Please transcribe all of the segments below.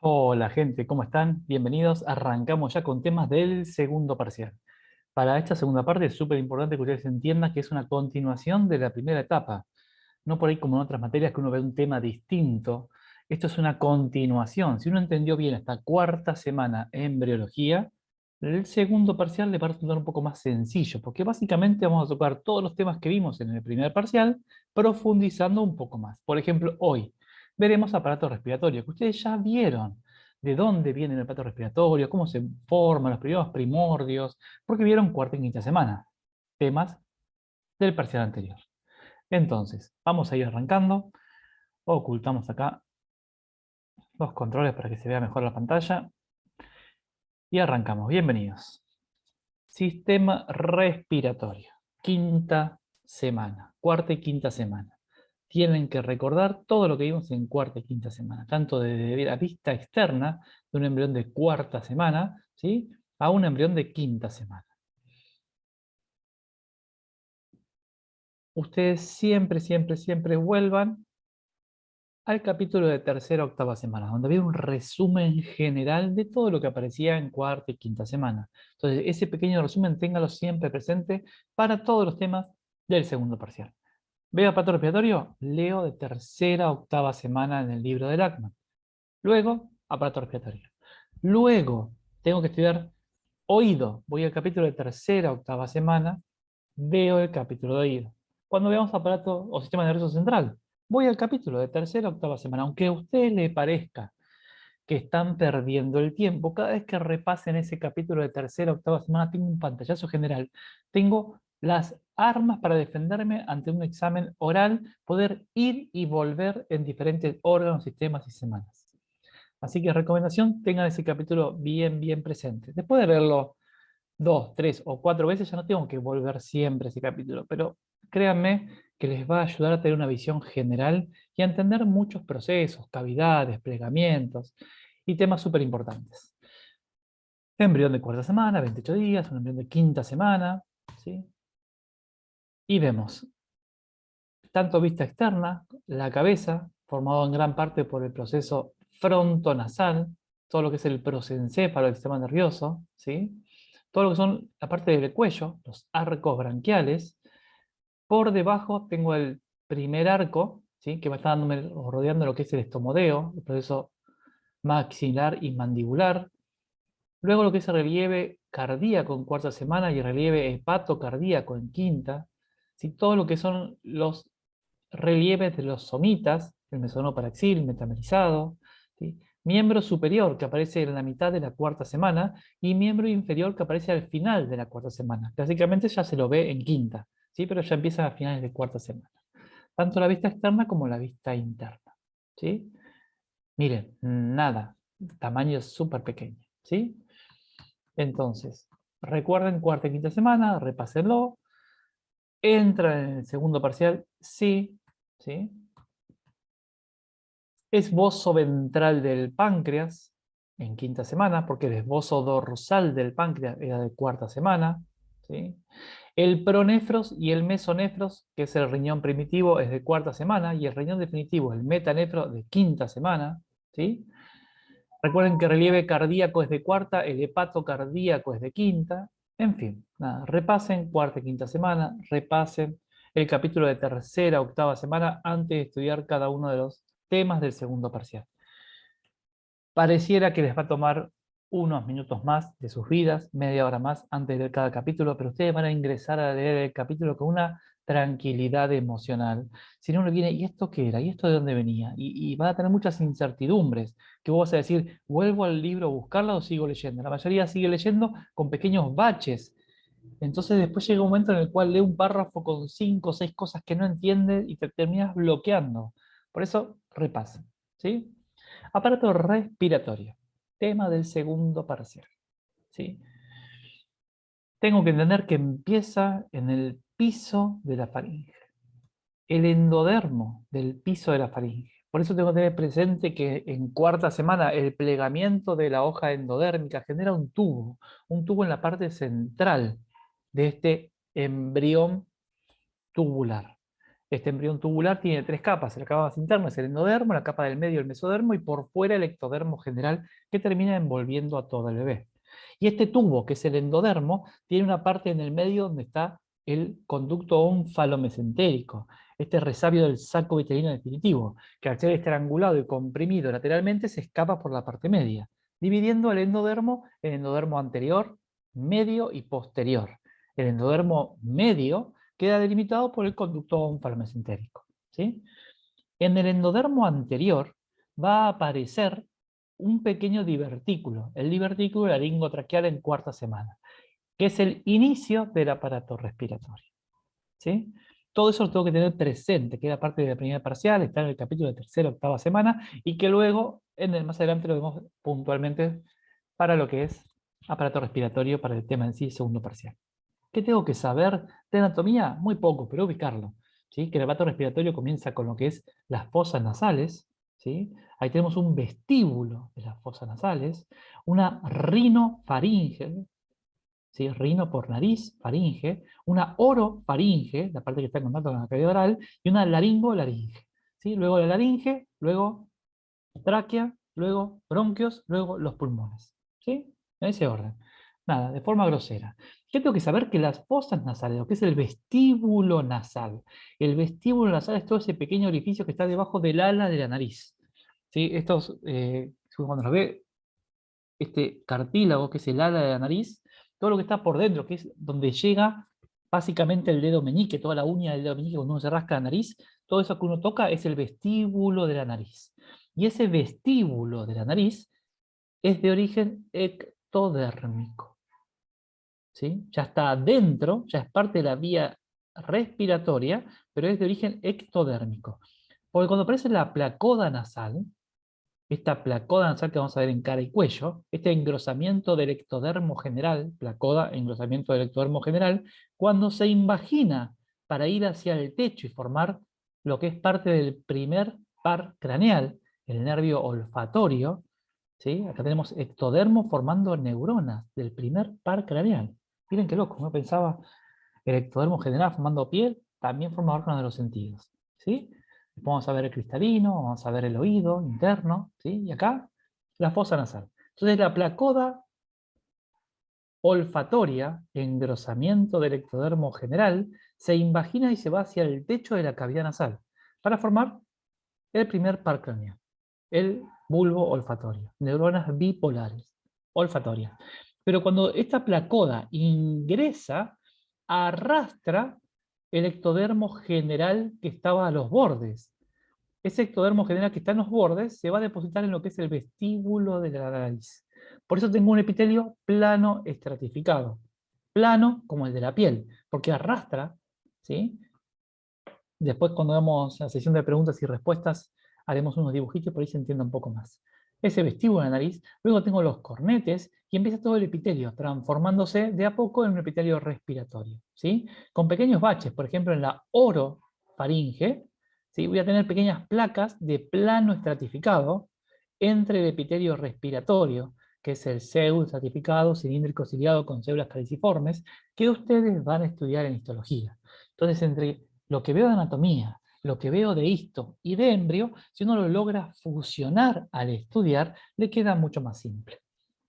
Hola gente, ¿cómo están? Bienvenidos. Arrancamos ya con temas del segundo parcial. Para esta segunda parte es súper importante que ustedes entiendan que es una continuación de la primera etapa. No por ahí como en otras materias que uno ve un tema distinto. Esto es una continuación. Si uno entendió bien esta cuarta semana en embriología, el segundo parcial le va a resultar un poco más sencillo, porque básicamente vamos a tocar todos los temas que vimos en el primer parcial, profundizando un poco más. Por ejemplo, hoy veremos aparato respiratorio, que ustedes ya vieron de dónde viene el aparato respiratorio, cómo se forman los primeros primordios, porque vieron cuarta y quinta semana, temas del parcial anterior. Entonces, vamos a ir arrancando. Ocultamos acá los controles para que se vea mejor la pantalla. Y arrancamos. Bienvenidos. Sistema respiratorio. Quinta semana. Cuarta y quinta semana. Tienen que recordar todo lo que vimos en cuarta y quinta semana, tanto desde la vista externa de un embrión de cuarta semana, ¿sí?, a un embrión de quinta semana. Ustedes siempre, siempre, siempre vuelvan al capítulo de tercera a octava semana, donde había un resumen general de todo lo que aparecía en cuarta y quinta semana. Entonces, ese pequeño resumen téngalo siempre presente para todos los temas del segundo parcial. ¿Veo aparato respiratorio? Leo de tercera a octava semana en el libro de Lachman. Luego, aparato respiratorio. Luego, tengo que estudiar oído. Voy al capítulo de tercera a octava semana, veo el capítulo de oído. Cuando veamos aparato o sistema nervioso central, voy al capítulo de tercera a octava semana. Aunque a usted le parezca que están perdiendo el tiempo, cada vez que repasen ese capítulo de tercera a octava semana, tengo un pantallazo general. Tengo las armas para defenderme ante un examen oral, poder ir y volver en diferentes órganos, sistemas y semanas. Así que recomendación, tengan ese capítulo bien, bien presente. Después de verlo 2, 3 o 4 veces, ya no tengo que volver siempre a ese capítulo, pero créanme que les va a ayudar a tener una visión general y a entender muchos procesos, cavidades, plegamientos y temas súper importantes. Embrión de cuarta semana, 28 días, un embrión de quinta semana, ¿sí? Y vemos tanto vista externa, la cabeza, formado en gran parte por el proceso frontonasal, todo lo que es el prosencéfalo del sistema nervioso, ¿sí?, todo lo que son la parte del cuello, los arcos branquiales. Por debajo tengo el primer arco, ¿sí?, que va a estar rodeando lo que es el estomodeo, el proceso maxilar y mandibular. Luego lo que es el relieve cardíaco en cuarta semana y el relieve hepatocardíaco en quinta. ¿Sí? Todo lo que son los relieves de los somitas, el mesonoparaxil, metamerizado, ¿sí? Miembro superior que aparece en la mitad de la cuarta semana y miembro inferior que aparece al final de la cuarta semana. Básicamente ya se lo ve en quinta, ¿sí?, pero ya empieza a finales de cuarta semana. Tanto la vista externa como la vista interna, ¿sí? Miren, nada, tamaño súper pequeño, ¿sí? Entonces, recuerden cuarta y quinta semana, repásenlo. Entra en el segundo parcial, sí, ¿sí? Esbozo ventral del páncreas en quinta semana, porque el esbozo dorsal del páncreas era de cuarta semana, ¿sí? El pronefros y el mesonefros, que es el riñón primitivo, es de cuarta semana, y el riñón definitivo, el metanefro, de quinta semana, ¿sí? Recuerden que el relieve cardíaco es de cuarta, el hepato cardíaco es de quinta. En fin, nada, repasen cuarta y quinta semana, repasen el capítulo de tercera, octava semana antes de estudiar cada uno de los temas del segundo parcial. Pareciera que les va a tomar unos minutos más de sus vidas, media hora más antes de leer cada capítulo, pero ustedes van a ingresar a leer el capítulo con una tranquilidad emocional. Si no, uno viene, ¿y esto qué era? ¿Y esto de dónde venía? Y van a tener muchas incertidumbres, que vos vas a decir, ¿vuelvo al libro a buscarla o sigo leyendo? La mayoría sigue leyendo con pequeños baches. Entonces después llega un momento en el cual lee un párrafo con 5 o 6 cosas que no entiende y te terminas bloqueando. Por eso, repasa, ¿sí? Aparato respiratorio, tema del segundo parcial, ¿sí? Tengo que entender que empieza en el piso de la faringe, el endodermo del piso de la faringe. Por eso tengo que tener presente que en cuarta semana el plegamiento de la hoja endodérmica genera un tubo en la parte central de este embrión tubular. Este embrión tubular tiene tres capas: la capa más interna es el endodermo, la capa del medio el mesodermo y por fuera el ectodermo general que termina envolviendo a todo el bebé. Y este tubo, que es el endodermo, tiene una parte en el medio donde está el conducto onfalomesentérico, este resabio del saco vitelino definitivo, que al ser estrangulado y comprimido lateralmente se escapa por la parte media, dividiendo el endodermo en endodermo anterior, medio y posterior. El endodermo medio queda delimitado por el conducto onfalomesentérico, ¿sí? En el endodermo anterior va a aparecer un pequeño divertículo, el divertículo laringotraqueal en cuarta semana, que es el inicio del aparato respiratorio, ¿sí? Todo eso lo tengo que tener presente, que era parte de la primera parcial, está en el capítulo de tercera, octava semana, y que luego, más adelante, lo vemos puntualmente para lo que es aparato respiratorio, para el tema en sí, segundo parcial. ¿Qué tengo que saber de anatomía? Muy poco, pero ubicarlo, ¿sí? Que el aparato respiratorio comienza con lo que es las fosas nasales, ¿sí? Ahí tenemos un vestíbulo de las fosas nasales, una rinofaringe, ¿sí? Rino por nariz, faringe, una orofaringe, la parte que está en contacto con la cavidad oral, y una laringolaringe, ¿sí? Luego la laringe, luego tráquea, luego bronquios, luego los pulmones, ¿sí? En ese orden. Nada, de forma grosera. ¿Qué tengo que saber? Que las fosas nasales, lo que es el vestíbulo nasal. El vestíbulo nasal es todo ese pequeño orificio que está debajo del ala de la nariz, ¿sí? Estos, cuando nos ve este cartílago, que es el ala de la nariz, todo lo que está por dentro, que es donde llega básicamente el dedo meñique, toda la uña del dedo meñique cuando uno se rasca la nariz, todo eso que uno toca es el vestíbulo de la nariz. Y ese vestíbulo de la nariz es de origen ectodérmico, ¿sí? Ya está adentro, ya es parte de la vía respiratoria, pero es de origen ectodérmico. Porque cuando aparece la placoda nasal, esta placoda nasal que vamos a ver en cara y cuello, este engrosamiento del ectodermo general, placoda, engrosamiento del ectodermo general, cuando se invagina para ir hacia el techo y formar lo que es parte del primer par craneal, el nervio olfatorio, ¿sí? Acá tenemos ectodermo formando neuronas del primer par craneal. Miren qué loco, no pensaba el ectodermo general formando piel, también forma órganos de los sentidos, ¿sí? Vamos a ver el cristalino, vamos a ver el oído interno, ¿sí? Y acá, la fosa nasal. Entonces la placoda olfatoria, engrosamiento del ectodermo general, se invagina y se va hacia el techo de la cavidad nasal para formar el primer par craneal, el bulbo olfatorio, neuronas bipolares, olfatorias. Pero cuando esta placoda ingresa, arrastra el ectodermo general que estaba a los bordes. Ese ectodermo general que está en los bordes se va a depositar en lo que es el vestíbulo de la nariz. Por eso tengo un epitelio plano estratificado. Plano como el de la piel, porque arrastra, ¿sí? Después, cuando damos la sesión de preguntas y respuestas, haremos unos dibujitos por ahí se entienda un poco más. Ese vestíbulo de la nariz, luego tengo los cornetes y empieza todo el epitelio, transformándose de a poco en un epitelio respiratorio, ¿sí? Con pequeños baches, por ejemplo, en la orofaringe, ¿sí? Voy a tener pequeñas placas de plano estratificado entre el epitelio respiratorio, que es el pseudoestratificado cilíndrico ciliado con células caliciformes, que ustedes van a estudiar en histología. Entonces, entre lo que veo de anatomía, lo que veo de histo y de embrio, si uno lo logra fusionar al estudiar, le queda mucho más simple,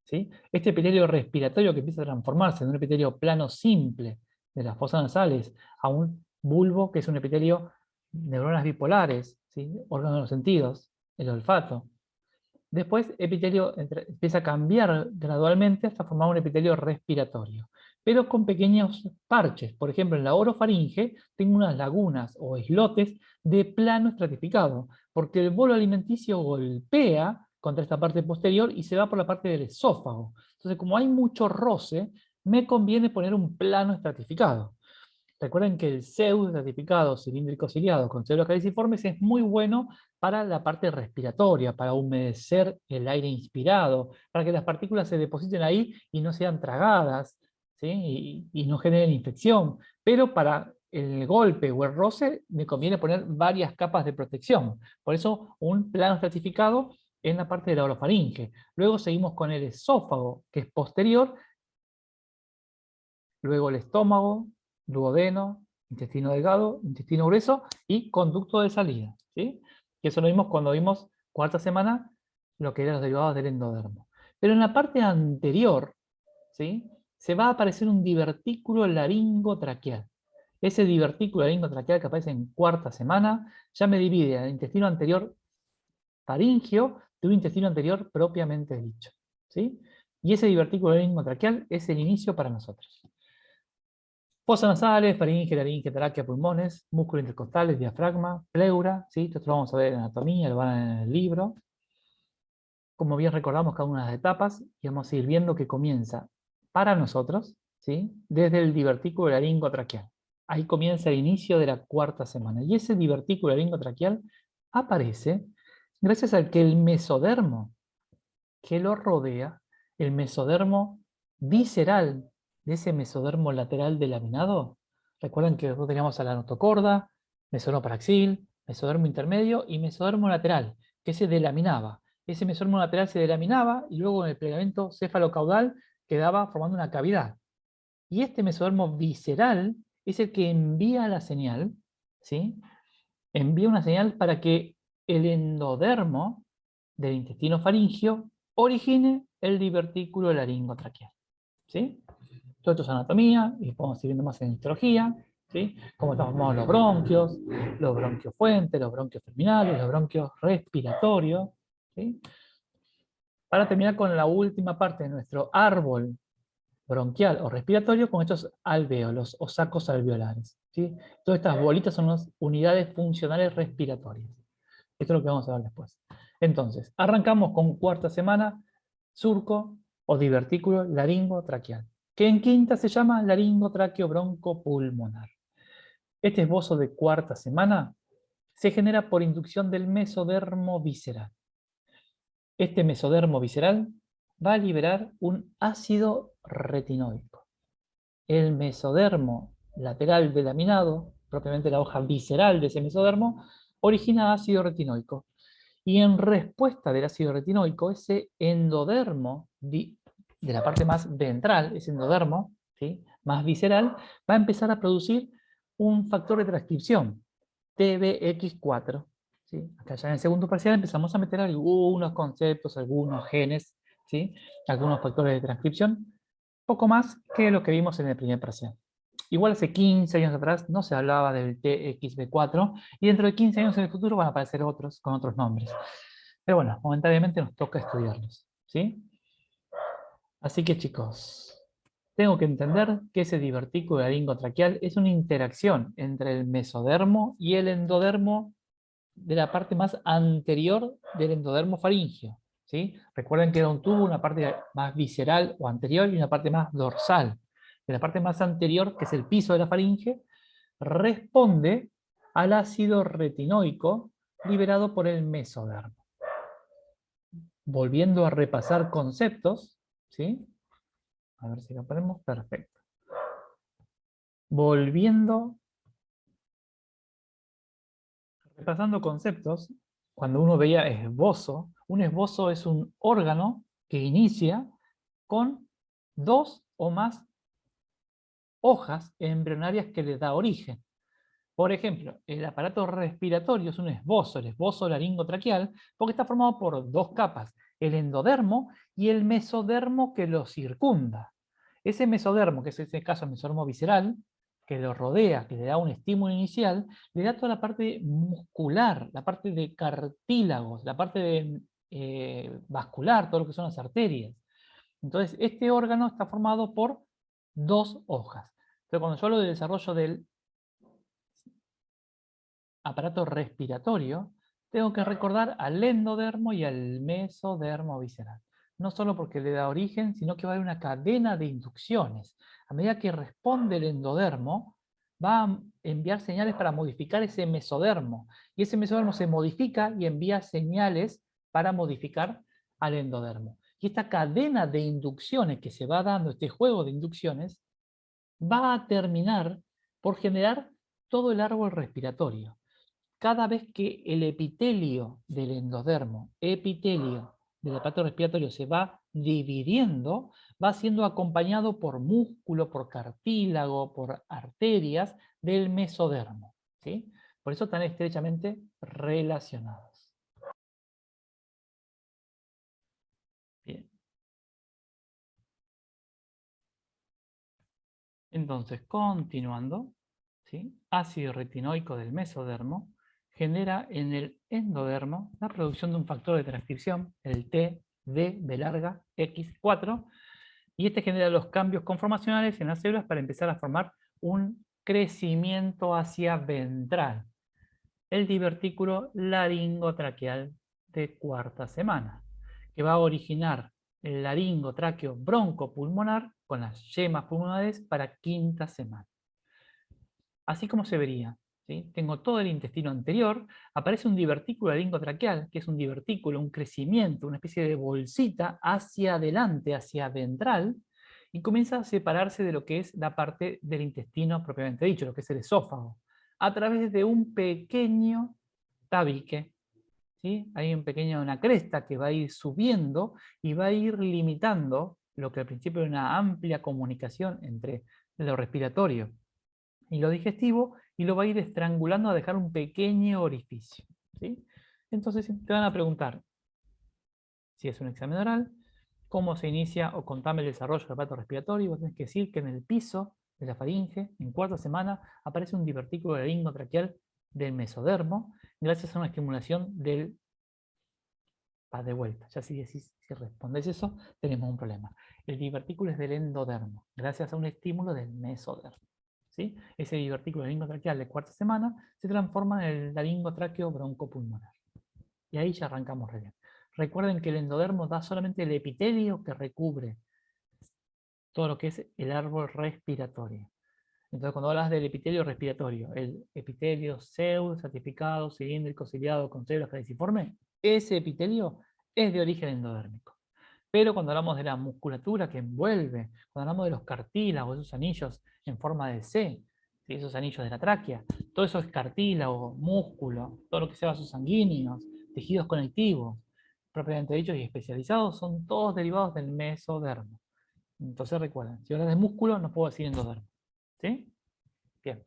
¿sí? Este epitelio respiratorio que empieza a transformarse en un epitelio plano simple de las fosas nasales a un bulbo que es un epitelio neuronas bipolares, ¿sí? Órgano de los sentidos, el olfato. Después, epitelio empieza a cambiar gradualmente hasta formar un epitelio respiratorio, pero con pequeños parches. Por ejemplo, en la orofaringe tengo unas lagunas o islotes de plano estratificado, porque el bolo alimenticio golpea contra esta parte posterior y se va por la parte del esófago. Entonces, como hay mucho roce, me conviene poner un plano estratificado. Recuerden que el pseudoestratificado cilíndrico ciliado con células caliciformes es muy bueno para la parte respiratoria, para humedecer el aire inspirado, para que las partículas se depositen ahí y no sean tragadas, ¿sí? y no generen infección. Pero para el golpe o el roce me conviene poner varias capas de protección. Por eso un plano estratificado en la parte de la orofaringe. Luego seguimos con el esófago, que es posterior, luego el estómago, duodeno, intestino delgado, intestino grueso y conducto de salida, ¿sí? Que eso lo vimos cuando vimos cuarta semana, lo que eran los derivados del endodermo. Pero en la parte anterior, ¿sí? Se va a aparecer un divertículo laringotraqueal. Ese divertículo laringotraqueal que aparece en cuarta semana ya me divide el intestino anterior faríngeo de un intestino anterior propiamente dicho, ¿sí? Y ese divertículo laringotraqueal es el inicio para nosotros. Fosas nasales, faringe, laringe, tráquea, pulmones, músculos intercostales, diafragma, pleura, ¿sí? Esto lo vamos a ver en anatomía, lo van a ver en el libro. Como bien recordamos cada una de las etapas, y vamos a ir viendo que comienza para nosotros, ¿sí? Desde el divertículo laringotraqueal. Ahí comienza el inicio de la cuarta semana. Y ese divertículo laringotraqueal aparece gracias a que el mesodermo que lo rodea, el mesodermo visceral de ese mesodermo lateral delaminado, recuerden que nosotros teníamos a la notocorda, mesodermo paraxil, mesodermo intermedio y mesodermo lateral, que se delaminaba. Ese mesodermo lateral se delaminaba y luego en el plegamento cefalocaudal quedaba formando una cavidad. Y este mesodermo visceral es el que envía la señal, ¿sí? Envía una señal para que el endodermo del intestino faríngeo origine el divertículo laringotraqueal, ¿sí? Todo esto es anatomía y podemos ir viendo más en histología, ¿sí? Cómo estamos formados los bronquios fuentes, los bronquios terminales, los bronquios respiratorios, ¿sí? Para terminar con la última parte de nuestro árbol bronquial o respiratorio, con estos alvéolos o sacos alveolares, ¿sí? Todas estas bolitas son las unidades funcionales respiratorias. Esto es lo que vamos a ver después. Entonces, arrancamos con cuarta semana, surco o divertículo laringotraqueal, que en quinta se llama laringotraqueo broncopulmonar. Este esbozo de cuarta semana se genera por inducción del mesodermo visceral. Este mesodermo visceral va a liberar un ácido retinoico. El mesodermo lateral delaminado, propiamente la hoja visceral de ese mesodermo, origina ácido retinoico. Y en respuesta del ácido retinoico, ese endodermo de la parte más ventral, ese endodermo, ¿sí?, más visceral, va a empezar a producir un factor de transcripción, TBX4. ¿Sí? Acá ya en el segundo parcial empezamos a meter algunos conceptos, algunos genes, ¿sí?, algunos factores de transcripción, poco más que lo que vimos en el primer parcial. Igual hace 15 años atrás no se hablaba del TXB4 y dentro de 15 años en el futuro van a aparecer otros con otros nombres. Pero bueno, momentáneamente nos toca estudiarlos, ¿sí? Así que chicos, tengo que entender que ese divertículo laringotraqueal es una interacción entre el mesodermo y el endodermo de la parte más anterior del endodermo faríngeo, ¿sí? Recuerden que era un tubo, una parte más visceral o anterior y una parte más dorsal. De la parte más anterior, que es el piso de la faringe, responde al ácido retinoico liberado por el mesodermo. Volviendo a repasar conceptos, ¿sí? A ver si lo ponemos, perfecto. Volviendo, repasando conceptos, cuando uno veía esbozo, un esbozo es un órgano que inicia con dos o más hojas embrionarias que le da origen. Por ejemplo, el aparato respiratorio es un esbozo, el esbozo laringotraqueal, porque está formado por dos capas, el endodermo y el mesodermo que lo circunda. Ese mesodermo, que es en este caso el mesodermo visceral, que lo rodea, que le da un estímulo inicial, le da toda la parte muscular, la parte de cartílagos, la parte de, vascular, todo lo que son las arterias. Entonces, este órgano está formado por dos hojas. Pero cuando yo hablo del desarrollo del aparato respiratorio, tengo que recordar al endodermo y al mesodermo visceral. No solo porque le da origen, sino que va a haber una cadena de inducciones. A medida que responde el endodermo, va a enviar señales para modificar ese mesodermo. Y ese mesodermo se modifica y envía señales para modificar al endodermo. Y esta cadena de inducciones que se va dando, este juego de inducciones, va a terminar por generar todo el árbol respiratorio. Cada vez que el epitelio del endodermo, epitelio del aparato respiratorio se va dividiendo, va siendo acompañado por músculo, por cartílago, por arterias del mesodermo, ¿sí? Por eso están estrechamente relacionados. Bien. Entonces, continuando, ¿sí? Ácido retinoico del mesodermo genera en el endodermo la producción de un factor de transcripción, el TD de larga X4, y este genera los cambios conformacionales en las células para empezar a formar un crecimiento hacia ventral, el divertículo laringotraqueal de cuarta semana, que va a originar el laringotraqueo broncopulmonar con las yemas pulmonares para quinta semana. Así como se vería, ¿sí? Tengo todo el intestino anterior, aparece un divertículo laringotraqueal, que es un divertículo, un crecimiento, una especie de bolsita hacia adelante, hacia ventral, y comienza a separarse de lo que es la parte del intestino propiamente dicho, lo que es el esófago, a través de un pequeño tabique. ¿Sí? Hay una cresta que va a ir subiendo y va a ir limitando lo que al principio era una amplia comunicación entre lo respiratorio y lo digestivo, y lo va a ir estrangulando a dejar un pequeño orificio. ¿Sí? Entonces te van a preguntar, si es un examen oral, cómo se inicia o contame el desarrollo del aparato respiratorio, y vos tenés que decir que en el piso de la faringe, en cuarta semana, aparece un divertículo laringotraqueal del mesodermo, gracias a una estimulación del... Va de vuelta, ya si respondes eso, tenemos un problema. El divertículo es del endodermo, gracias a un estímulo del mesodermo. ¿Sí? Ese divertículo laringotraqueal de cuarta semana se transforma en el laringotráqueo broncopulmonar. Y ahí ya arrancamos re bien. Recuerden que el endodermo da solamente el epitelio que recubre todo lo que es el árbol respiratorio. Entonces, cuando hablas del epitelio respiratorio, el epitelio pseudo-estratificado, cilíndrico, ciliado, con células caliciformes, ese epitelio es de origen endodérmico. Pero cuando hablamos de la musculatura que envuelve, cuando hablamos de los cartílagos, esos anillos en forma de C, ¿sí? Esos anillos de la tráquea, todo eso es cartílago, músculo, todo lo que sea vasos sanguíneos, tejidos conectivos, propiamente dichos y especializados, son todos derivados del mesodermo. Entonces recuerden, si hablas de músculo, no puedo decir endodermo. ¿Sí? Bien.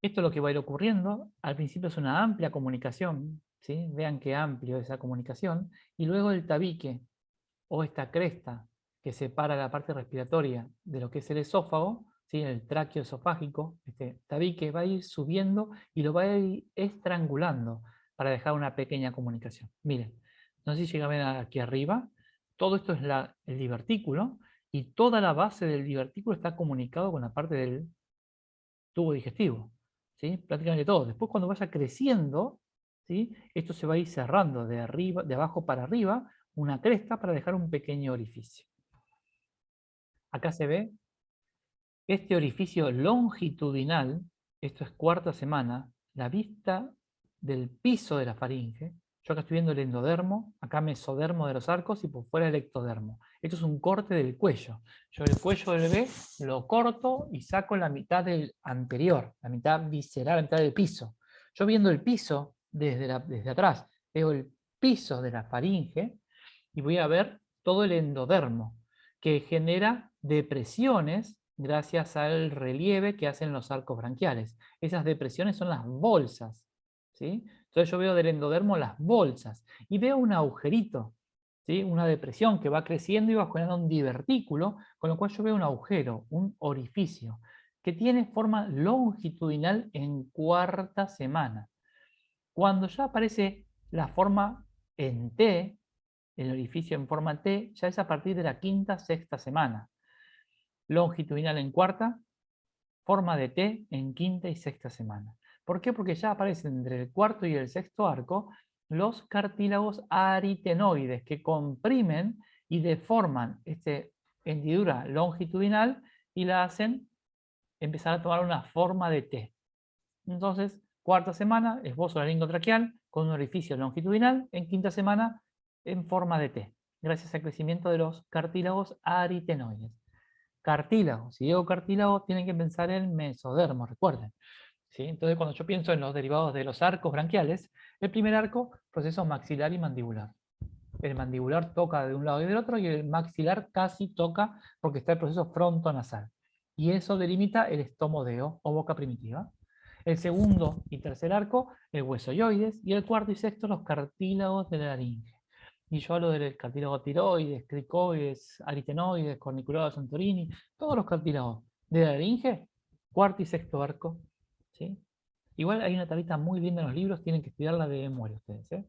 Esto es lo que va a ir ocurriendo. Al principio es una amplia comunicación, ¿sí? Vean qué amplio es esa comunicación. Y luego el tabique, o esta cresta que separa la parte respiratoria de lo que es el esófago, ¿sí? El tráqueo esofágico, este tabique va a ir subiendo y lo va a ir estrangulando para dejar una pequeña comunicación. Miren, no sé si llegan a ver aquí arriba, todo esto es el divertículo, y toda la base del divertículo está comunicado con la parte del tubo digestivo, ¿sí? Prácticamente todo. Después cuando vaya creciendo, ¿sí? Esto se va a ir cerrando de arriba, de abajo para arriba, una cresta para dejar un pequeño orificio. Acá se ve este orificio longitudinal, esto es cuarta semana, la vista del piso de la faringe. Yo acá estoy viendo el endodermo, acá mesodermo de los arcos y por fuera el ectodermo. Esto es un corte del cuello. Yo el cuello del bebé lo corto y saco la mitad del anterior, la mitad visceral, la mitad del piso. Yo viendo el piso desde atrás, veo el piso de la faringe y voy a ver todo el endodermo que genera depresiones gracias al relieve que hacen los arcos branquiales. Esas depresiones son las bolsas, ¿sí? Entonces yo veo del endodermo las bolsas y veo un agujerito, ¿sí? Una depresión que va creciendo y va generando un divertículo, con lo cual yo veo un agujero, un orificio, que tiene forma longitudinal en cuarta semana. Cuando ya aparece la forma en T, el orificio en forma T, ya es a partir de la quinta, sexta semana. Longitudinal en cuarta, forma de T en quinta y sexta semana. ¿Por qué? Porque ya aparecen entre el cuarto y el sexto arco los cartílagos aritenoides que comprimen y deforman esta hendidura longitudinal y la hacen empezar a tomar una forma de T. Entonces, cuarta semana, esbozo laringotraqueal con un orificio longitudinal, en quinta semana en forma de T, gracias al crecimiento de los cartílagos aritenoides. Cartílago, si digo cartílago, tienen que pensar en mesodermo, recuerden. ¿sí? Entonces, cuando yo pienso en los derivados de los arcos branquiales, el primer arco, proceso maxilar y mandibular. El mandibular toca de un lado y del otro, y el maxilar casi toca porque está el proceso frontonasal. Y eso delimita el estomodeo o boca primitiva. El segundo y tercer arco, el huesoioides, y el cuarto y sexto, los cartílagos de la laringe. Y yo hablo del cartílago tiroides, cricoides, aritenoides, corniculado Santorini, todos los cartílagos de la laringe, cuarto y sexto arco. ¿Sí? Igual hay una tablita muy linda en los libros, tienen que estudiarla de memoria ustedes.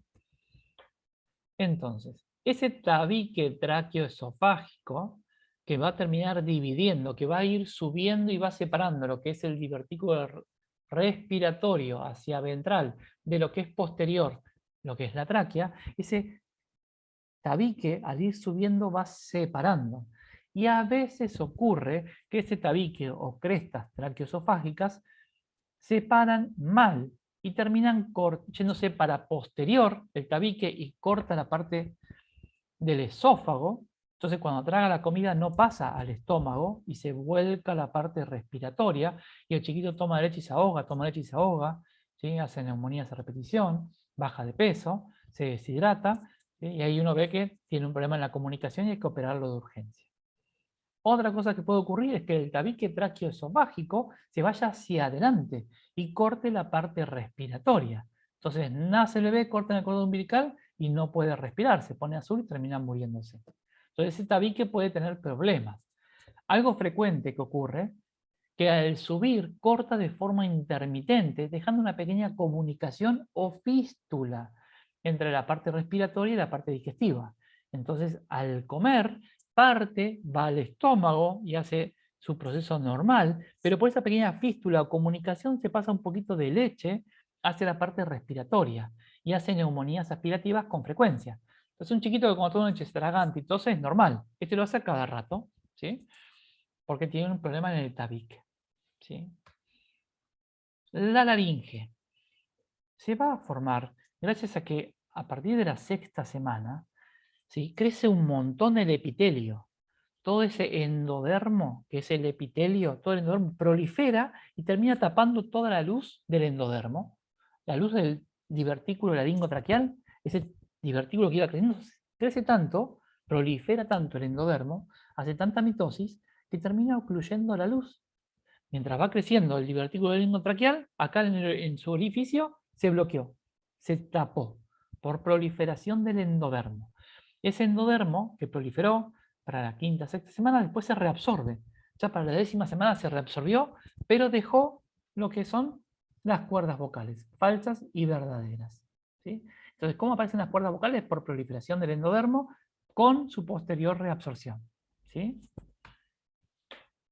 Entonces, ese tabique tráqueo-esofágico que va a terminar dividiendo, que va a ir subiendo y va separando lo que es el divertículo respiratorio hacia ventral de lo que es posterior, lo que es la tráquea, ese tabique al ir subiendo va separando. Y a veces ocurre que ese tabique o crestas traqueoesofágicas separan mal y terminan yéndose para posterior el tabique y corta la parte del esófago. Entonces, cuando traga la comida no pasa al estómago y se vuelca a la parte respiratoria, y el chiquito toma leche y se ahoga, toma leche y se ahoga, ¿sí? Hace neumonías a repetición, baja de peso, se deshidrata, ¿sí? Y ahí uno ve que tiene un problema en la comunicación y hay que operarlo de urgencia. Otra cosa que puede ocurrir es que el tabique traqueoesofágico se vaya hacia adelante y corte la parte respiratoria. Entonces nace el bebé, corta el cordón umbilical y no puede respirar, se pone azul y termina muriéndose. Entonces ese tabique puede tener problemas. Algo frecuente que ocurre, que al subir corta de forma intermitente, dejando una pequeña comunicación o fístula entre la parte respiratoria y la parte digestiva. Entonces, al comer, parte va al estómago y hace su proceso normal, pero por esa pequeña fístula o comunicación se pasa un poquito de leche hacia la parte respiratoria y hace neumonías aspirativas con frecuencia. Entonces, un chiquito que cuando toma leche estragante y tose es normal. Este lo hace a cada rato, ¿sí? Porque tiene un problema en el tabique. ¿Sí? La laringe se va a formar gracias a que a partir de la sexta semana, ¿sí? Crece un montón el epitelio. Todo ese endodermo, que es el epitelio, todo el endodermo prolifera y termina tapando toda la luz del endodermo. La luz del divertículo laringotraqueal, ese divertículo que iba creciendo, crece tanto, prolifera tanto el endodermo, hace tanta mitosis, que termina ocluyendo la luz. Mientras va creciendo el divertículo laringotraqueal, acá en su orificio se bloqueó, se tapó por proliferación del endodermo. Ese endodermo que proliferó para la quinta, sexta semana, después se reabsorbe. Ya para la 10ª semana se reabsorbió, pero dejó lo que son las cuerdas vocales, falsas y verdaderas. ¿Sí? Entonces, ¿cómo aparecen las cuerdas vocales? Por proliferación del endodermo con su posterior reabsorción. ¿Sí?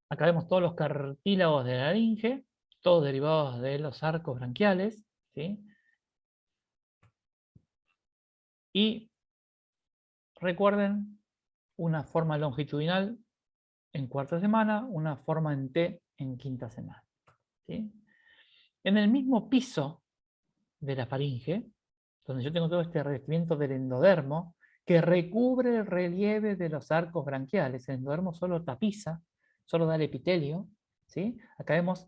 Acá vemos todos los cartílagos de la laringe, todos derivados de los arcos branquiales, ¿sí? Y recuerden una forma longitudinal en cuarta semana, una forma en T en quinta semana. ¿Sí? En el mismo piso de la faringe, donde yo tengo todo este revestimiento del endodermo, que recubre el relieve de los arcos branquiales, el endodermo solo tapiza, solo da el epitelio, ¿sí? Acá vemos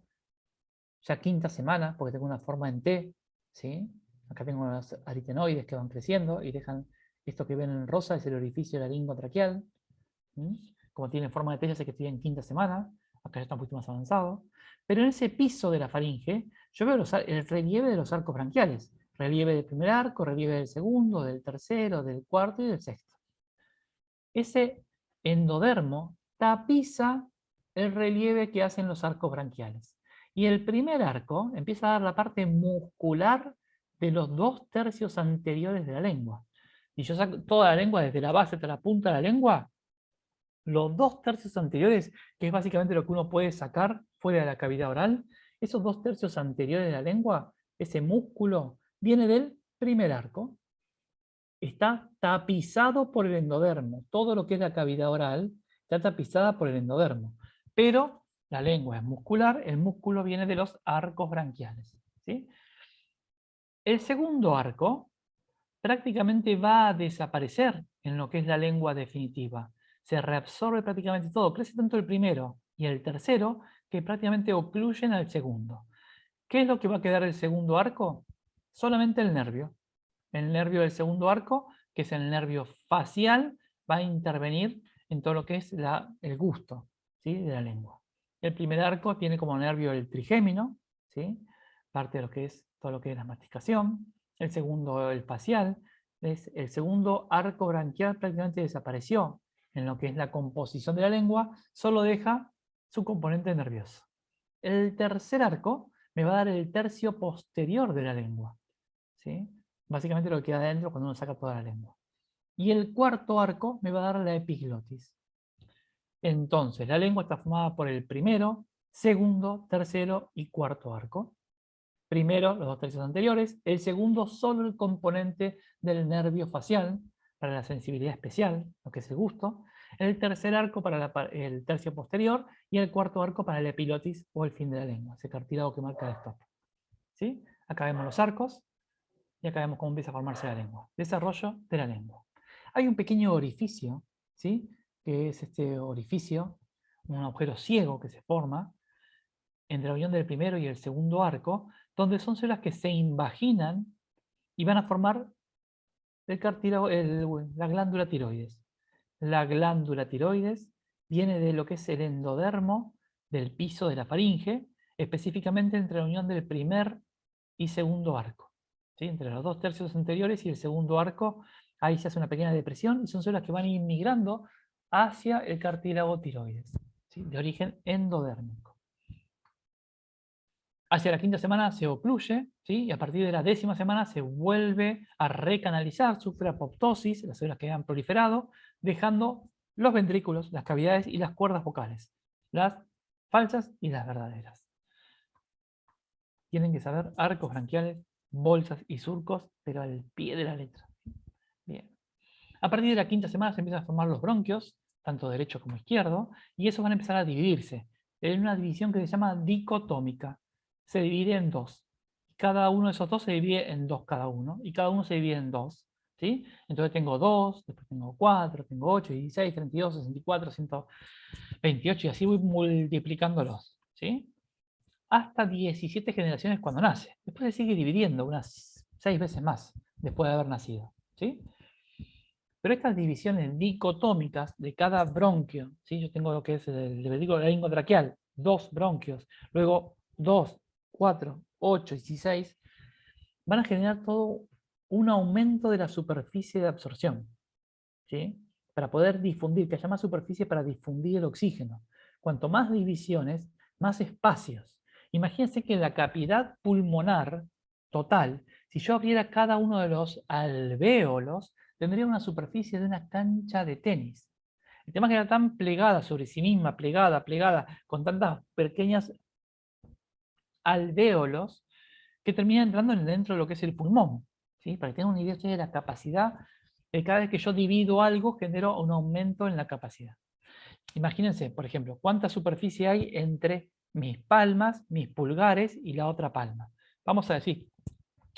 ya quinta semana, porque tengo una forma en T, ¿sí? Acá tengo los aritenoides que van creciendo y dejan, esto que ven en rosa es el orificio laringotraqueal. Como tiene forma de T, ya sé que estoy en quinta semana, acá ya está un poquito más avanzado. Pero en ese piso de la faringe, yo veo el relieve de los arcos branquiales. Relieve del primer arco, relieve del segundo, del tercero, del cuarto y del sexto. Ese endodermo tapiza el relieve que hacen los arcos branquiales. Y el primer arco empieza a dar la parte muscular de los 2/3 anteriores de la lengua. Y yo saco toda la lengua desde la base hasta la punta de la lengua, los 2/3 anteriores, que es básicamente lo que uno puede sacar fuera de la cavidad oral, esos 2/3 anteriores de la lengua, ese músculo, viene del primer arco. Está tapizado por el endodermo. Todo lo que es la cavidad oral está tapizada por el endodermo. Pero la lengua es muscular, el músculo viene de los arcos branquiales. ¿Sí? El segundo arco prácticamente va a desaparecer en lo que es la lengua definitiva. Se reabsorbe prácticamente todo. Crece tanto el primero y el tercero que prácticamente ocluyen al segundo. ¿Qué es lo que va a quedar del segundo arco? Solamente el nervio. El nervio del segundo arco, que es el nervio facial, va a intervenir en todo lo que es el gusto, ¿sí?, de la lengua. El primer arco tiene como nervio el trigémino, ¿sí?, parte de lo que es todo lo que es la masticación. El segundo, el facial. El segundo arco branquial prácticamente desapareció en lo que es la composición de la lengua, solo deja su componente nervioso. El tercer arco me va a dar el tercio posterior de la lengua, ¿sí?, básicamente lo que queda adentro cuando uno saca toda la lengua. Y el cuarto arco me va a dar la epiglotis. Entonces, la lengua está formada por el primero, segundo, tercero y cuarto arco. Primero, los dos tercios anteriores. El segundo, solo el componente del nervio facial, para la sensibilidad especial, lo que es el gusto. El tercer arco para el tercio posterior. Y el cuarto arco para la epiglotis o el fin de la lengua, ese cartílago que marca el stop. ¿Sí? Acá vemos los arcos. Y acá vemos cómo empieza a formarse la lengua. Desarrollo de la lengua. Hay un pequeño orificio, ¿sí?, que es este orificio, un agujero ciego que se forma entre la unión del primero y el segundo arco, donde son células que se invaginan y van a formar el cartílago, la glándula tiroides. La glándula tiroides viene de lo que es el endodermo del piso de la faringe, específicamente entre la unión del primer y segundo arco. ¿Sí? Entre los dos tercios anteriores y el segundo arco, ahí se hace una pequeña depresión y son células que van inmigrando hacia el cartílago tiroides, ¿sí?, de origen endodérmico. Hacia la quinta semana se ocluye, ¿sí?, y a partir de la 10ª semana se vuelve a recanalizar, sufre apoptosis, las células que han proliferado, dejando los ventrículos, las cavidades y las cuerdas vocales, las falsas y las verdaderas. Tienen que saber arcos branquiales, bolsas y surcos, pero al pie de la letra. Bien. A partir de la quinta semana se empiezan a formar los bronquios, tanto derecho como izquierdo, y esos van a empezar a dividirse en una división que se llama dicotómica. Se divide en dos. Cada uno de esos dos se divide en dos cada uno, y cada uno se divide en dos. ¿Sí? Entonces tengo 2, después tengo 4, tengo 8, 16, 32, 64, 128, y así voy multiplicándolos. ¿Sí? Hasta 17 generaciones cuando nace. Después se sigue dividiendo unas 6 veces más después de haber nacido. ¿Sí? Pero estas divisiones dicotómicas de cada bronquio, ¿sí?, yo tengo lo que es el laringotraqueal, 2 bronquios, luego 2, 4, 8, 16, van a generar todo un aumento de la superficie de absorción, ¿sí?, para poder difundir, que haya más superficie para difundir el oxígeno. Cuanto más divisiones, más espacios. Imagínense que la cavidad pulmonar total, si yo abriera cada uno de los alvéolos, tendría una superficie de una cancha de tenis. El tema es que era tan plegada sobre sí misma, plegada, con tantas pequeñas alvéolos, que termina entrando dentro de lo que es el pulmón. ¿Sí? Para que tengan una idea de la capacidad, cada vez que yo divido algo, genero un aumento en la capacidad. Imagínense, por ejemplo, cuánta superficie hay entre mis palmas, mis pulgares y la otra palma. Vamos a decir,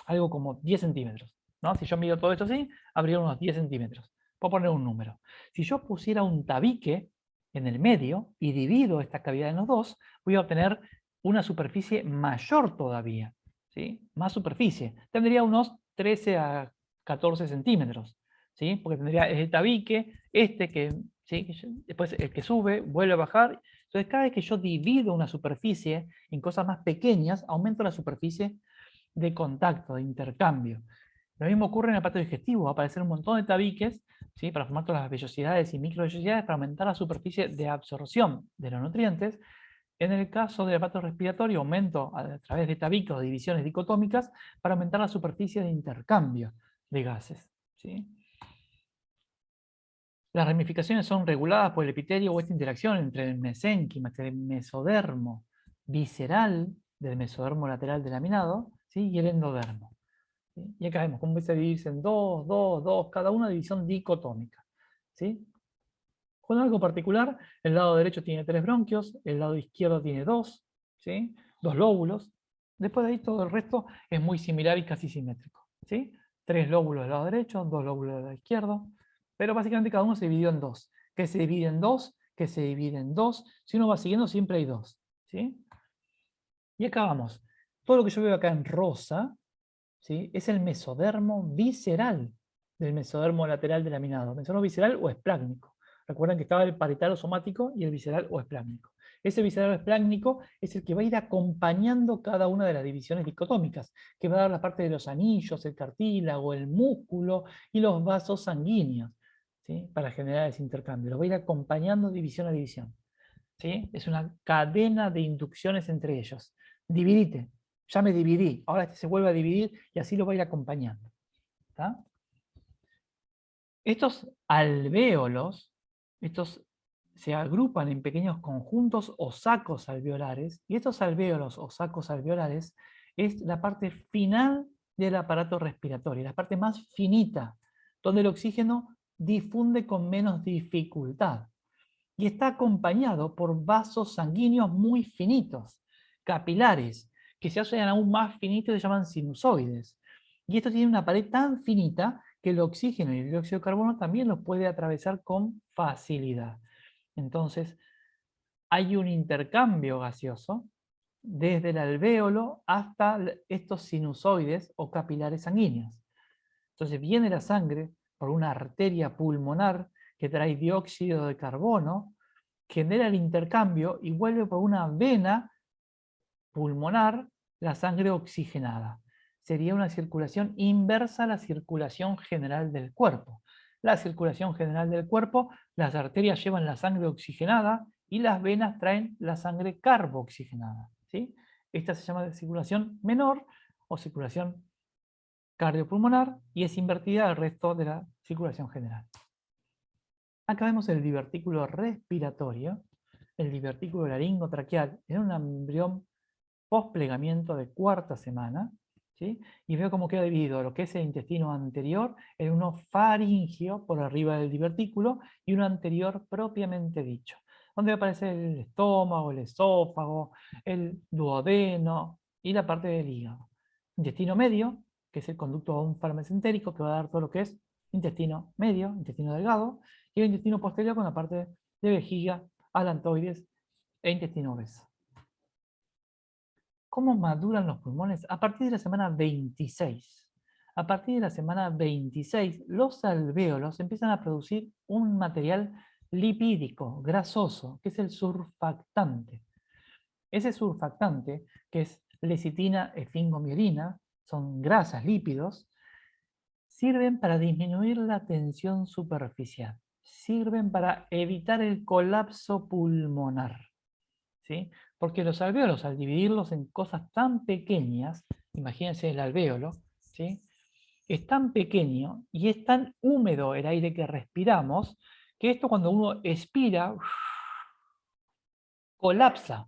algo como 10 centímetros. ¿No? Si yo mido todo esto así, habría unos 10 centímetros. Puedo poner un número. Si yo pusiera un tabique en el medio y divido esta cavidad en los dos, voy a obtener una superficie mayor todavía. ¿Sí? Más superficie. Tendría unos 13 a 14 centímetros. ¿Sí? Porque tendría el tabique, que, ¿sí?, después el que sube, vuelve a bajar. Entonces, cada vez que yo divido una superficie en cosas más pequeñas, aumento la superficie de contacto, de intercambio. Lo mismo ocurre en el aparato digestivo, va a aparecer un montón de tabiques, ¿sí?, para formar todas las vellosidades y microvellosidades para aumentar la superficie de absorción de los nutrientes. En el caso del aparato respiratorio, aumento a través de tabiques o divisiones dicotómicas para aumentar la superficie de intercambio de gases. ¿Sí? Las ramificaciones son reguladas por el epitelio o esta interacción entre el mesénquima, el mesodermo visceral del mesodermo lateral delaminado, ¿sí?, y el endodermo. ¿Sí? Y acá vemos cómo empieza a dividirse en 2, 2, 2, cada una división dicotómica. ¿Sí? Con algo particular, el lado derecho tiene 3 bronquios, el lado izquierdo tiene 2, ¿sí?, 2 lóbulos. Después de ahí todo el resto es muy similar y casi simétrico. ¿Sí? 3 lóbulos del lado derecho, 2 lóbulos del lado izquierdo, pero básicamente cada uno se dividió en 2. Que se divide en 2, que se divide en 2. Si uno va siguiendo siempre hay 2. ¿Sí? Y acá vamos. Todo lo que yo veo acá en rosa, ¿sí?, es el mesodermo visceral del mesodermo lateral del laminado. ¿Mesodermo visceral o esplácnico? Recuerden que estaba el paritalo-somático y el visceral o esplácnico. Ese visceral o esplácnico es el que va a ir acompañando cada una de las divisiones dicotómicas, que va a dar la parte de los anillos, el cartílago, el músculo y los vasos sanguíneos, ¿sí?, para generar ese intercambio. Lo va a ir acompañando división a división, ¿sí? Es una cadena de inducciones entre ellos. Dividite. Ya me dividí, ahora este se vuelve a dividir y así lo va a ir acompañando. ¿Está? Estos alvéolos, estos se agrupan en pequeños conjuntos o sacos alveolares, y estos alvéolos o sacos alveolares es la parte final del aparato respiratorio, la parte más finita, donde el oxígeno difunde con menos dificultad. Y está acompañado por vasos sanguíneos muy finitos, capilares, que se hacen aún más finitos y se llaman sinusoides. Y esto tiene una pared tan finita que el oxígeno y el dióxido de carbono también los puede atravesar con facilidad. Entonces, hay un intercambio gaseoso desde el alvéolo hasta estos sinusoides o capilares sanguíneos. Entonces viene la sangre por una arteria pulmonar que trae dióxido de carbono, genera el intercambio y vuelve por una vena pulmonar la sangre oxigenada. Sería una circulación inversa a la circulación general del cuerpo. La circulación general del cuerpo, las arterias llevan la sangre oxigenada y las venas traen la sangre carbooxigenada, ¿sí? Esta se llama circulación menor o circulación cardiopulmonar y es invertida al resto de la circulación general. Acá vemos el divertículo respiratorio, el divertículo laringotraqueal en un embrión posplegamiento de cuarta semana, ¿sí? Y veo cómo queda dividido lo que es el intestino anterior en uno faringio por arriba del divertículo y uno anterior propiamente dicho, donde aparece el estómago, el esófago, el duodeno y la parte del hígado. Intestino medio, que es el conducto farmacentérico que va a dar todo lo que es intestino medio, intestino delgado, y el intestino posterior con la parte de vejiga, alantoides e intestino obeso. ¿Cómo maduran los pulmones? A partir de la semana 26. A partir de la semana 26, los alvéolos empiezan a producir un material lipídico, grasoso, que es el surfactante. Ese surfactante, que es lecitina, esfingomielina, son grasas, lípidos, sirven para disminuir la tensión superficial, sirven para evitar el colapso pulmonar, ¿sí? Porque los alvéolos, al dividirlos en cosas tan pequeñas, imagínense el alvéolo, ¿sí?, es tan pequeño y es tan húmedo el aire que respiramos, que esto cuando uno expira, colapsa.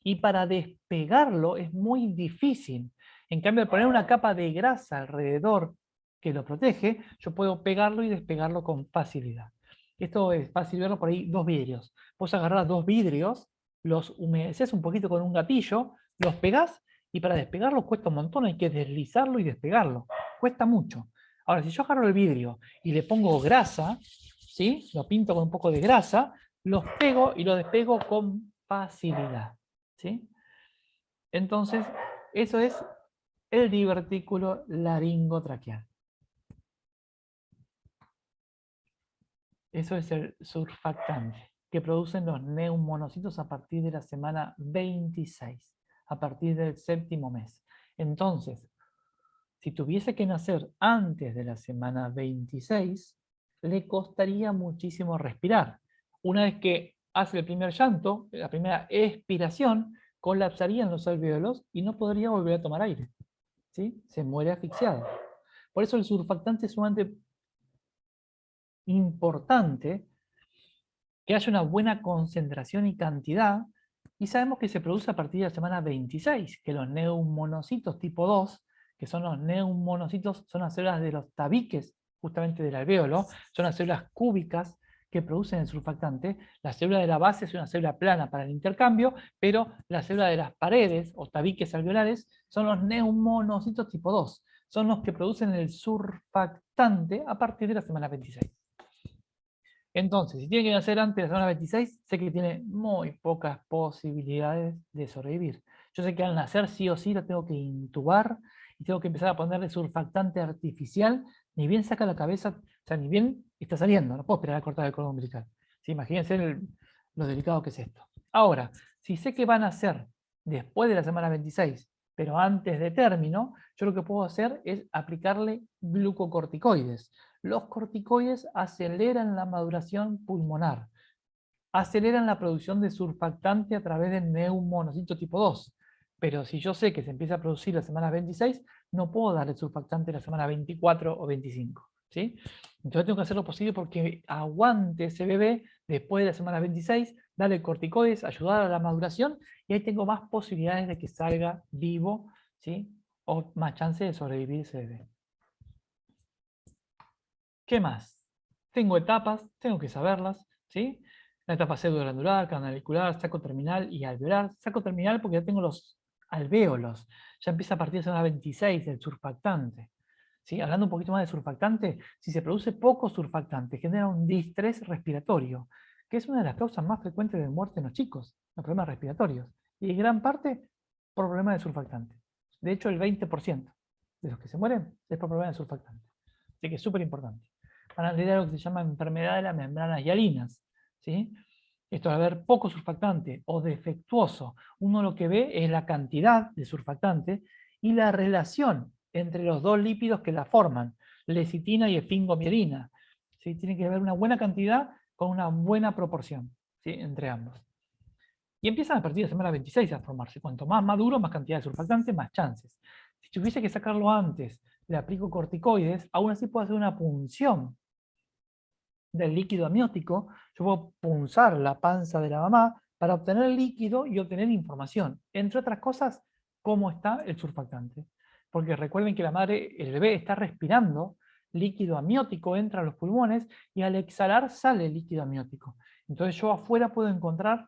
Y para despegarlo es muy difícil. En cambio, al poner una capa de grasa alrededor que lo protege, yo puedo pegarlo y despegarlo con facilidad. Esto es fácil verlo por ahí, dos vidrios. Vos agarrás dos vidrios, los humedeces un poquito con un gatillo, los pegás y para despegarlo cuesta un montón, hay que deslizarlo y despegarlo. Cuesta mucho. Ahora, si yo agarro el vidrio y le pongo grasa, ¿sí?, lo pinto con un poco de grasa, los pego y lo despego con facilidad, ¿sí? Entonces, eso es el divertículo laringotraqueal. Eso es el surfactante que producen los neumonocitos a partir de la semana 26, a partir del séptimo mes. Entonces, si tuviese que nacer antes de la semana 26, le costaría muchísimo respirar. Una vez que hace el primer llanto, la primera expiración, colapsarían los alvéolos y no podría volver a tomar aire, ¿sí? Se muere asfixiado. Por eso el surfactante es sumamente importante que haya una buena concentración y cantidad, y sabemos que se produce a partir de la semana 26, que los neumonocitos tipo 2, que son los neumonocitos, son las células de los tabiques, justamente del alvéolo, son las células cúbicas que producen el surfactante. La célula de la base es una célula plana para el intercambio, pero la célula de las paredes o tabiques alveolares son los neumonocitos tipo 2, son los que producen el surfactante a partir de la semana 26. Entonces, si tiene que nacer antes de la semana 26, sé que tiene muy pocas posibilidades de sobrevivir. Yo sé que al nacer sí o sí lo tengo que intubar y tengo que empezar a ponerle surfactante artificial, ni bien saca la cabeza, o sea, ni bien está saliendo, no puedo esperar a cortar el cordón umbilical. ¿Sí? Imagínense lo delicado que es esto. Ahora, si sé que van a nacer después de la semana 26, pero antes de término, yo lo que puedo hacer es aplicarle glucocorticoides. Los corticoides aceleran la maduración pulmonar, aceleran la producción de surfactante a través del neumonocito tipo 2. Pero si yo sé que se empieza a producir la semana 26, no puedo darle surfactante la semana 24 o 25. ¿Sí? Entonces tengo que hacer lo posible porque aguante ese bebé después de la semana 26, darle corticoides, ayudar a la maduración, y ahí tengo más posibilidades de que salga vivo, ¿sí? O más chance de sobrevivir ese bebé. ¿Qué más? Tengo etapas, tengo que saberlas, ¿sí? La etapa pseudoglandular, canalicular, saco terminal y alveolar. Saco terminal porque ya tengo los alvéolos. Ya empieza a partir de semana 26 el surfactante. ¿Sí? Hablando un poquito más de surfactante, si se produce poco surfactante, genera un distrés respiratorio, que es una de las causas más frecuentes de muerte en los chicos, los problemas respiratorios. Y en gran parte por problemas de surfactante. De hecho, el 20% de los que se mueren es por problemas de surfactante. Así que es súper importante. Van a tener algo que se llama enfermedad de las membranas hialinas. ¿Sí? Esto al haber poco surfactante o defectuoso, uno lo que ve es la cantidad de surfactante y la relación entre los dos lípidos que la forman, lecitina y esfingomielina. ¿Sí? Tiene que haber una buena cantidad con una buena proporción, ¿sí? Entre ambos. Y empiezan a partir de la semana 26 a formarse. Cuanto más maduro, más cantidad de surfactante, más chances. Si tuviese que sacarlo antes, le aplico corticoides, aún así puedo hacer una punción del líquido amniótico. Yo puedo punzar la panza de la mamá para obtener el líquido y obtener información. Entre otras cosas, cómo está el surfactante. Porque recuerden que la madre, el bebé está respirando, líquido amniótico entra a los pulmones y al exhalar sale el líquido amniótico. Entonces yo afuera puedo encontrar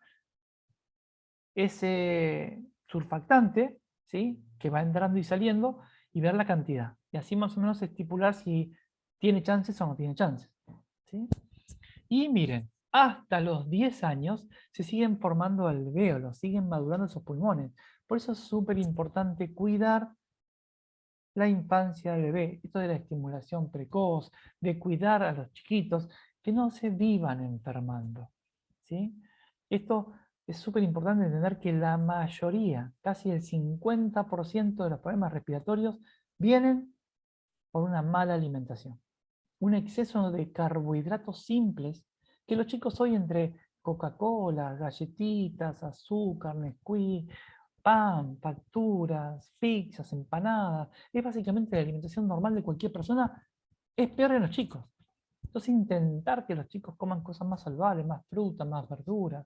ese surfactante, ¿sí? Que va entrando y saliendo, y ver la cantidad. Y así más o menos estipular si tiene chances o no tiene chances. ¿Sí? Y miren, hasta los 10 años se siguen formando alvéolos, siguen madurando esos pulmones. Por eso es súper importante cuidar la infancia del bebé, esto de la estimulación precoz, de cuidar a los chiquitos, que no se vivan enfermando. ¿Sí? Esto es súper importante entender que la mayoría, casi el 50% de los problemas respiratorios vienen por una mala alimentación. Un exceso de carbohidratos simples que los chicos hoy entre Coca-Cola, galletitas, azúcar, Nesquik, pan, facturas, pizzas, empanadas, es básicamente la alimentación normal de cualquier persona, es peor en los chicos. Entonces intentar que los chicos coman cosas más saludables, más fruta, más verduras,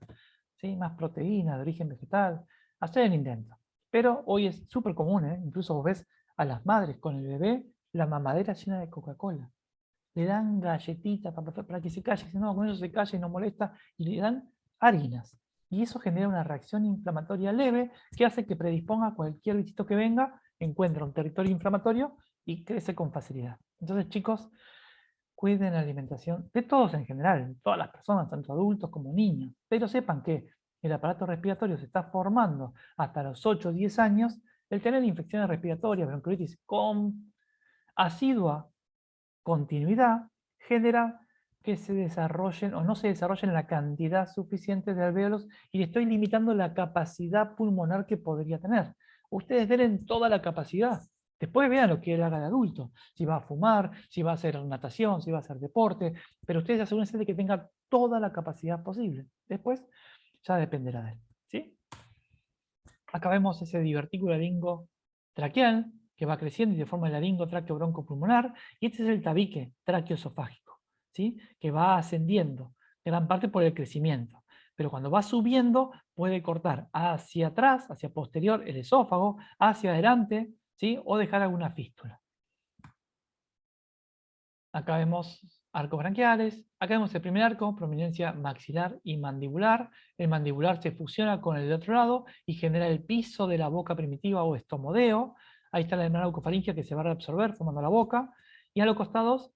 ¿sí? Más proteína de origen vegetal, hacer el intento. Pero hoy es súper común, ¿eh? Incluso vos ves a las madres con el bebé, la mamadera llena de Coca-Cola. Le dan galletitas para que se calle, si no, con eso se calla y no molesta, y le dan harinas. Y eso genera una reacción inflamatoria leve que hace que predisponga a cualquier bichito que venga, encuentra un territorio inflamatorio y crece con facilidad. Entonces, chicos, cuiden la alimentación de todos en general, todas las personas, tanto adultos como niños. Pero sepan que el aparato respiratorio se está formando hasta los 8 o 10 años. El tener infecciones respiratorias, bronquiolitis con asidua continuidad, genera que se desarrollen o no se desarrollen la cantidad suficiente de alvéolos y le estoy limitando la capacidad pulmonar que podría tener. Ustedes den toda la capacidad. Después vean lo que él haga de adulto. Si va a fumar, si va a hacer natación, si va a hacer deporte. Pero ustedes asegúrense de que tenga toda la capacidad posible. Después ya dependerá de él. ¿Sí? Acá vemos ese divertículo laringo traqueal que va creciendo y se forma el laringo tráqueo broncopulmonar, y este es el tabique traqueoesofágico, ¿sí? Que va ascendiendo, gran parte por el crecimiento. Pero cuando va subiendo, puede cortar hacia atrás, hacia posterior el esófago, hacia adelante, ¿sí? O dejar alguna fístula. Acá vemos arcos branquiales, acá vemos el primer arco, prominencia maxilar y mandibular. El mandibular se fusiona con el de otro lado y genera el piso de la boca primitiva o estomodeo. Ahí está la membrana bucofaringea que se va a reabsorber formando la boca. Y a los costados,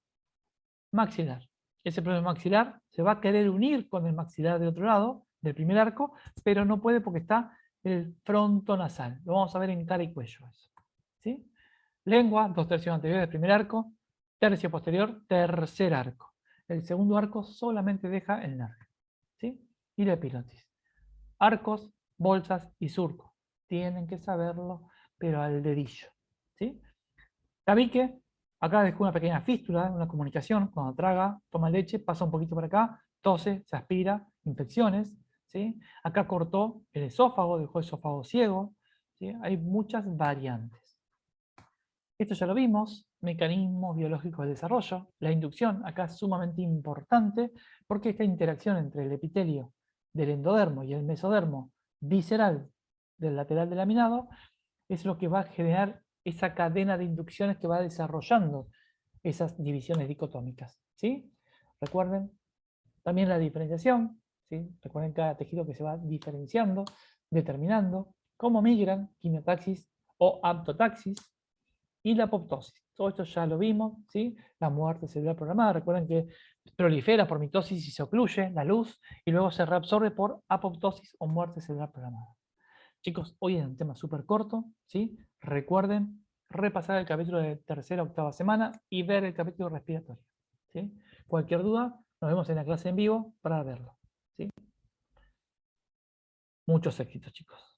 maxilar. Ese problema maxilar se va a querer unir con el maxilar del otro lado, del primer arco, pero no puede porque está el frontonasal. Lo vamos a ver en cara y cuello. Eso, ¿sí? Lengua, 2 tercios anteriores del primer arco, tercio posterior, tercer arco. El segundo arco solamente deja el nervio, ¿sí? Y la epiglottis. Arcos, bolsas y surcos. Tienen que saberlo, pero al dedillo, ¿sí? Tabique, acá dejó una pequeña fístula, una comunicación. Cuando traga, toma leche, pasa un poquito por acá, tose, se aspira, infecciones, ¿sí? Acá cortó el esófago, dejó el esófago ciego, ¿sí? Hay muchas variantes. Esto ya lo vimos, mecanismos biológicos del desarrollo. La inducción acá es sumamente importante porque esta interacción entre el epitelio del endodermo y el mesodermo visceral del lateral del laminado es lo que va a generar esa cadena de inducciones que va desarrollando esas divisiones dicotómicas, ¿sí? Recuerden también la diferenciación, ¿sí? Recuerden cada tejido que se va diferenciando, determinando cómo migran, quimiotaxis o aptotaxis, y la apoptosis. Todo esto ya lo vimos, ¿sí? La muerte celular programada. Recuerden que prolifera por mitosis y se ocluye la luz y luego se reabsorbe por apoptosis o muerte celular programada. Chicos, hoy es un tema súper corto, ¿sí? Recuerden repasar el capítulo de tercera a octava semana y ver el capítulo respiratorio, ¿sí? Cualquier duda, nos vemos en la clase en vivo para verlo, ¿sí? Muchos éxitos, chicos.